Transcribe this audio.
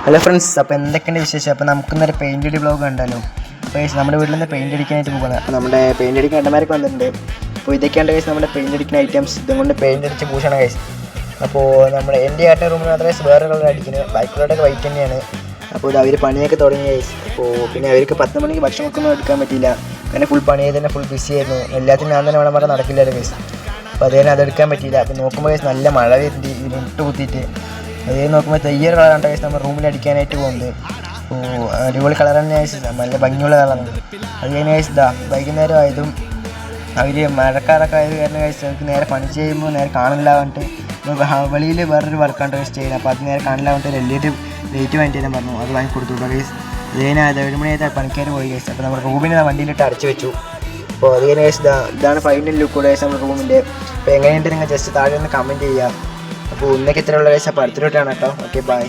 Hello friends, അപ്പോൾ എന്തൊക്കെയുണ്ട് വിശേഷം? അപ്പോൾ നമുക്കിന്നൊരു പെയിൻ്റ് അടി ബ്ലോഗ് ഉണ്ടല്ലോ. അപ്പോൾ നമ്മുടെ വീട്ടിൽ നിന്ന് പെയിൻ്റ് അടിക്കാനായിട്ട് പോകുന്നത്. അപ്പോൾ നമ്മുടെ പെയിൻ്റ് അടിക്കാൻ ഏട്ടന്മാരൊക്കെ വന്നിട്ടുണ്ട്. അപ്പോൾ ഇതൊക്കെയാണ് കേസ് നമ്മുടെ പെയിൻ്റ് അടിക്കുന്ന ഐറ്റംസ്. ഇതും കൊണ്ട് പെയിൻ്റ് അടിച്ച് പൂശണം കേസ്. അപ്പോൾ നമ്മുടെ എൻ്റെ ഏട്ടൻ്റെ റൂമിൽ മാത്രമേ വേറെ കളർ അടിക്കുന്നത്, ബാക്കിയുള്ളവരുടെ വൈറ്റ് തന്നെയാണ്. അപ്പോൾ ഇത് അവർ പണിയൊക്കെ തുടങ്ങിയ കേസ്. അപ്പോൾ പിന്നെ അവർക്ക് 10 മണിക്ക് ഭക്ഷണമൊന്നും എടുക്കാൻ പറ്റിയില്ല, അങ്ങനെ ഫുൾ പണി ചെയ്ത് തന്നെ ഫുൾ ബിസി ആയിരുന്നു. എല്ലാത്തിനും ഞാൻ തന്നെ വേണം പറഞ്ഞാൽ നടക്കില്ലല്ലോ കേസ്. അപ്പോൾ അതേ അതെടുക്കാൻ പറ്റിയില്ല. അപ്പോൾ നോക്കുമ്പോൾ കേസ് നല്ല മഴ വരുന്നുണ്ട്, ഇരുട്ട് കുത്തിയിട്ട്. അതേ നോക്കുമ്പോൾ തയ്യൊരു കളറാണ് കേസ് നമ്മൾ റൂമിൽ അടിക്കാനായിട്ട് പോകുന്നത്. അപ്പോൾ അടിപൊളി കളർ തന്നെ കേസ്, നല്ല ഭംഗിയുള്ള കളറാണ്. അത് കഴിഞ്ഞ കേസ് ഇതാ വൈകുന്നേരം ആയതും അവർ മഴക്കാരൊക്കെ ആയത് കാരണം കേസ് അവർക്ക് നേരെ പണി ചെയ്യുമ്പോൾ നേരെ കാണില്ല പറഞ്ഞിട്ട് വെളിയിൽ വേറൊരു വർക്കാണ് കേസ് ചെയ്യുന്നത്. അപ്പോൾ അത് നേരെ കാണില്ല പറഞ്ഞിട്ട് LED ലൈറ്റ് വാങ്ങിട്ട് തന്നെ പറഞ്ഞു, അത് വാങ്ങി കൊടുത്തു കേസ്. അത് കഴിഞ്ഞാൽ 7 മണിയായിട്ട് പണിക്കാർ പോയി കേസ്. അപ്പോൾ നമ്മുടെ റൂമിനെ വണ്ടിയിലിട്ട് അടച്ചു വെച്ചു. അപ്പോൾ അത് കഴിഞ്ഞ കേസ് ഇതാണ് ഫൈനൽ ലുക്ക് കേസ് നമ്മുടെ റൂമിൻ്റെ. അപ്പോൾ എങ്ങനെയുണ്ട് നിങ്ങൾ ജസ്റ്റ് താഴെ ഒന്ന് കമൻറ്റ് ചെയ്യുക. അപ്പോൾ ഇന്നൊക്കെ ഇത്രയുള്ള കേസ്. അപ്പോൾ അടുത്തിട്ടാണ് കേട്ടോ. Okay, by.